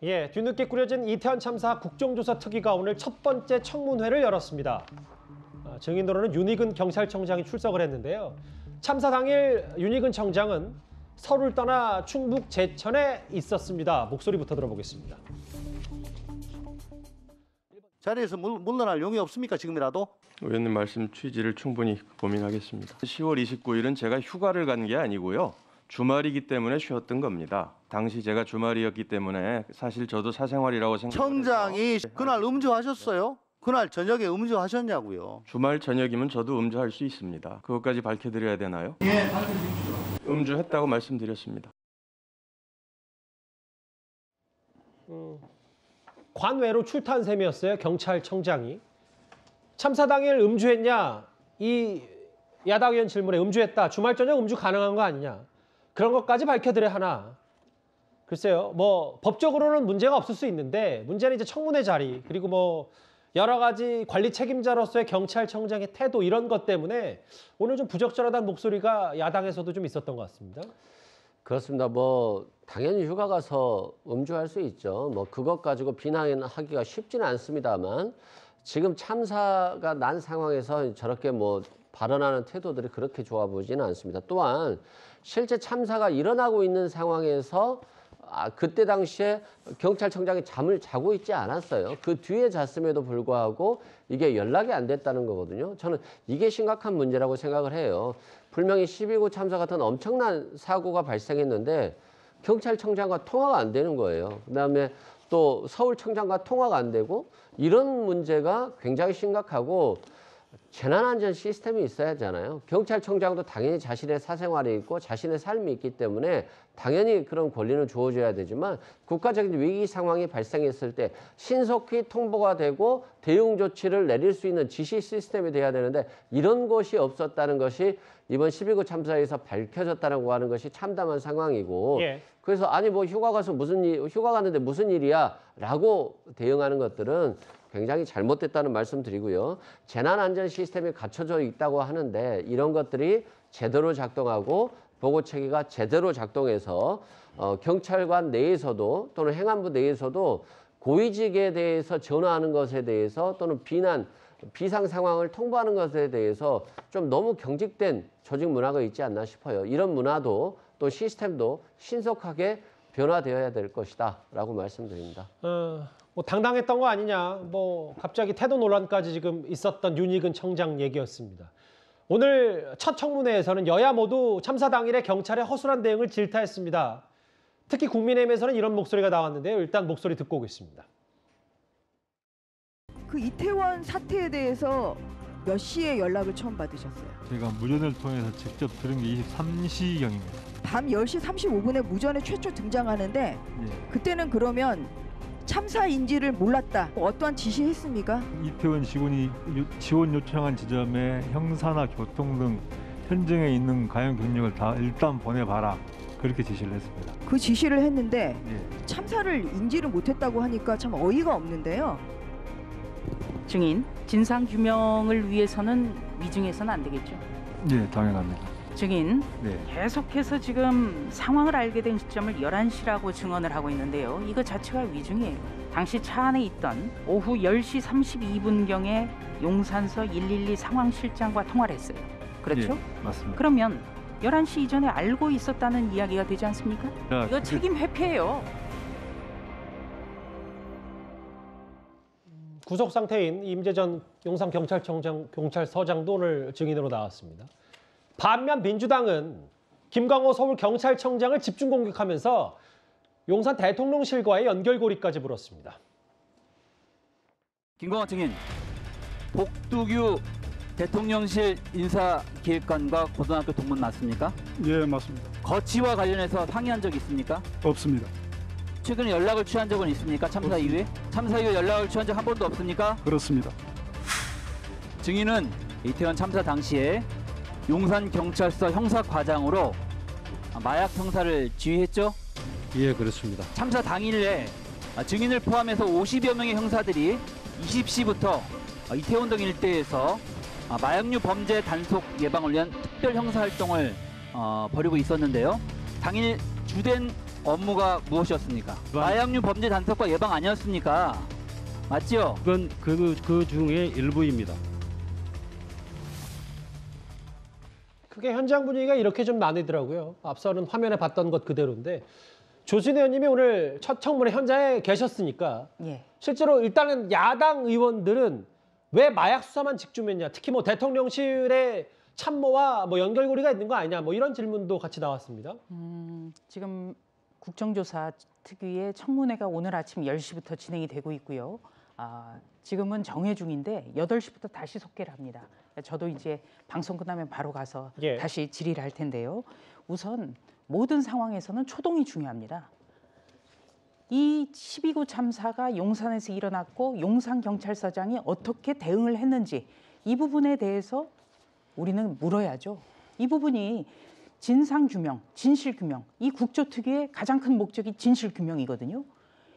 예, 뒤늦게 꾸려진 이태원 참사 국정조사 특위가 오늘 첫 번째 청문회를 열었습니다. 증인으로는 윤희근 경찰청장이 출석을 했는데요. 참사 당일 윤희근 청장은 서울을 떠나 충북 제천에 있었습니다. 목소리부터 들어보겠습니다. 자리에서 물러날 용의 없습니까, 지금이라도? 의원님 말씀 취지를 충분히 고민하겠습니다. 10월 29일은 제가 휴가를 간 게 아니고요. 주말이기 때문에 쉬었던 겁니다. 당시 제가 주말이었기 때문에 사실 저도 사생활이라고 생각합니다. 청장이 그날 음주하셨어요? 그날 저녁에 음주하셨냐고요? 주말 저녁이면 저도 음주할 수 있습니다. 그것까지 밝혀드려야 되나요? 예, 밝혀주십시오. 음주했다고 말씀드렸습니다. 관외로 출타한 셈이었어요, 경찰청장이. 참사 당일 음주했냐? 이 야당 의원 질문에 음주했다. 주말 저녁 음주 가능한 거 아니냐? 그런 것까지 밝혀드려야 하나? 글쎄요, 뭐 법적으로는 문제가 없을 수 있는데 문제는 이제 청문회 자리 그리고 뭐 여러 가지 관리 책임자로서의 경찰청장의 태도 이런 것 때문에 오늘 좀 부적절하다는 목소리가 야당에서도 좀 있었던 것 같습니다. 그렇습니다. 뭐 당연히 휴가 가서 음주할 수 있죠. 뭐 그것 가지고 비난하기가 쉽지는 않습니다만 지금 참사가 난 상황에서 저렇게 뭐 발언하는 태도들이 그렇게 좋아 보이지는 않습니다. 또한 실제 참사가 일어나고 있는 상황에서 그때 당시에 경찰청장이 잠을 자고 있지 않았어요. 그 뒤에 잤음에도 불구하고 이게 연락이 안 됐다는 거거든요. 저는 이게 심각한 문제라고 생각을 해요. 분명히 12구 참사 같은 엄청난 사고가 발생했는데 경찰청장과 통화가 안 되는 거예요. 그다음에 또 서울청장과 통화가 안 되고 이런 문제가 굉장히 심각하고 재난안전 시스템이 있어야 하잖아요. 경찰청장도 당연히 자신의 사생활이 있고 자신의 삶이 있기 때문에 당연히 그런 권리는 주어져야 되지만 국가적인 위기 상황이 발생했을 때 신속히 통보가 되고 대응 조치를 내릴 수 있는 지시 시스템이 돼야 되는데 이런 것이 없었다는 것이 이번 12구 참사에서 밝혀졌다고 하는 것이 참담한 상황이고 예. 그래서 아니 뭐 휴가 갔는데 무슨 일이야 라고 대응하는 것들은 굉장히 잘못됐다는 말씀 드리고요. 재난안전 시스템이 갖춰져 있다고 하는데 이런 것들이 제대로 작동하고 보고체계가 제대로 작동해서 경찰관 내에서도 또는 행안부 내에서도 고위직에 대해서 전화하는 것에 대해서 또는 비상 상황을 통보하는 것에 대해서 좀 너무 경직된 조직 문화가 있지 않나 싶어요. 이런 문화도 또 시스템도 신속하게 변화되어야 될 것이다 라고 말씀드립니다. 뭐 당당했던 거 아니냐, 뭐 갑자기 태도 논란까지 지금 있었던 윤희근 청장 얘기였습니다. 오늘 첫 청문회에서는 여야 모두 참사 당일에 경찰의 허술한 대응을 질타했습니다. 특히 국민의힘에서는 이런 목소리가 나왔는데요. 일단 목소리 듣고 오겠습니다. 그 이태원 사태에 대해서 몇 시에 연락을 처음 받으셨어요? 제가 무전을 통해서 직접 들은 게 23시경입니다. 밤 10시 35분에 무전에 최초 등장하는데 예. 그때는 그러면 참사인지를 몰랐다. 어떠한 지시했습니까? 이태원 직원이 지원 요청한 지점에 형사나 교통 등 현장에 있는 가용 경력을 다 일단 보내봐라. 그렇게 지시를 했습니다. 그 지시를 했는데 예. 참사를 인지를 못했다고 하니까 참 어이가 없는데요. 증인, 진상규명을 위해서는 위증해서는 안 되겠죠? 예, 당연합니다. 증인, 네. 계속해서 지금 상황을 알게 된 시점을 11시라고 증언을 하고 있는데요. 이거 자체가 위증이에요. 당시 차 안에 있던 오후 10시 32분경에 용산서 112 상황실장과 통화를 했어요. 그렇죠? 예, 맞습니다. 그러면 11시 이전에 알고 있었다는 이야기가 되지 않습니까? 이거 책임 회피예요. 구속 상태인 임재전 용산경찰서장도 오늘 증인으로 나왔습니다. 반면 민주당은 김광호 서울경찰청장을 집중 공격하면서 용산 대통령실과의 연결고리까지 물었습니다. 김광호 증인, 복두규 대통령실 인사기획관과 고등학교 동문 맞습니까? 예, 맞습니다. 거치와 관련해서 상의한 적 있습니까? 없습니다. 최근에 연락을 취한 적은 있습니까? 참사 이후에? 참사 이후에 연락을 취한 적 한 번도 없습니까? 그렇습니다. 증인은 이태원 참사 당시에 용산경찰서 형사과장으로 마약 형사를 지휘했죠? 예, 그렇습니다. 참사 당일에 증인을 포함해서 50여 명의 형사들이 20시부터 이태원 등 일대에서 마약류 범죄 단속 예방을 위한 특별 형사 활동을 벌이고 있었는데요. 당일 주된 업무가 무엇이었습니까? 마약류 범죄 단속과 예방 아니었습니까? 맞죠? 그건 그 중에 일부입니다. 그게 현장 분위기가 이렇게 좀 나뉘더라고요. 앞서는 화면에 봤던 것 그대로인데 조순 의원님이 오늘 첫 청문회 현장에 계셨으니까 예. 실제로 일단은 야당 의원들은 왜 마약 수사만 집중했냐, 특히 뭐 대통령실의 참모와 뭐 연결고리가 있는 거 아니냐, 뭐 이런 질문도 같이 나왔습니다. 지금 국정조사 특위의 청문회가 오늘 아침 10시부터 진행이 되고 있고요. 지금은 정회 중인데 8시부터 다시 속개를 합니다. 저도 이제 방송 끝나면 바로 가서 예. 다시 질의를 할 텐데요. 우선 모든 상황에서는 초동이 중요합니다. 이 12구 참사가 용산에서 일어났고 용산경찰서장이 어떻게 대응을 했는지 이 부분에 대해서 우리는 물어야죠. 이 부분이 진상규명, 진실규명, 이 국조특위의 가장 큰 목적이 진실규명이거든요.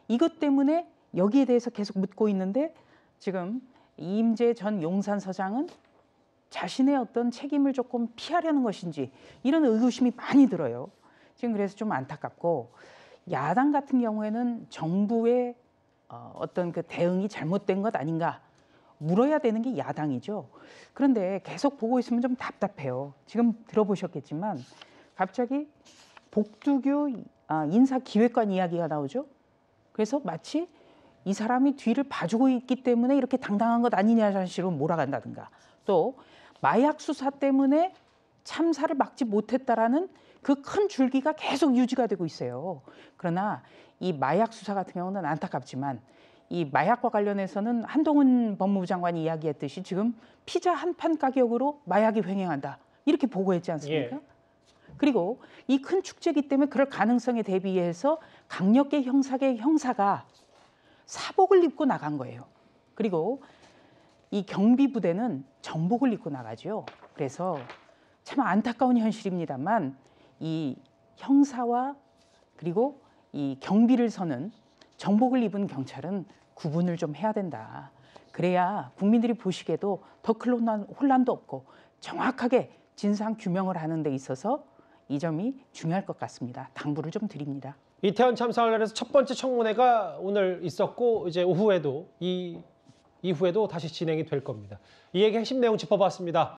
이것 때문에 여기에 대해서 계속 묻고 있는데 지금 이임재 전 용산서장은 자신의 어떤 책임을 조금 피하려는 것인지 이런 의구심이 많이 들어요. 지금 그래서 좀 안타깝고 야당 같은 경우에는 정부의 어떤 그 대응이 잘못된 것 아닌가 물어야 되는 게 야당이죠. 그런데 계속 보고 있으면 좀 답답해요. 지금 들어보셨겠지만 갑자기 복두교 인사기획관 이야기가 나오죠. 그래서 마치 이 사람이 뒤를 봐주고 있기 때문에 이렇게 당당한 것 아니냐는 식으로 몰아간다든가 또 마약 수사 때문에 참사를 막지 못했다라는 그 큰 줄기가 계속 유지가 되고 있어요. 그러나 이 마약 수사 같은 경우는 안타깝지만 이 마약과 관련해서는 한동훈 법무부 장관이 이야기했듯이 지금 피자 한 판 가격으로 마약이 횡행한다. 이렇게 보고했지 않습니까? 예. 그리고 이 큰 축제이기 때문에 그럴 가능성에 대비해서 강력계 형사계 형사가 사복을 입고 나간 거예요. 그리고 이 경비부대는 정복을 입고 나가죠. 그래서 참 안타까운 현실입니다만 이 형사와 그리고 이 경비를 서는 정복을 입은 경찰은 구분을 좀 해야 된다. 그래야 국민들이 보시기에도 더 큰 혼란도 없고 정확하게 진상 규명을 하는 데 있어서 이 점이 중요할 것 같습니다. 당부를 좀 드립니다. 이태원 참사 관련해서 첫 번째 청문회가 오늘 있었고 이제 이후에도 다시 진행이 될 겁니다. 이 얘기 핵심 내용 짚어봤습니다.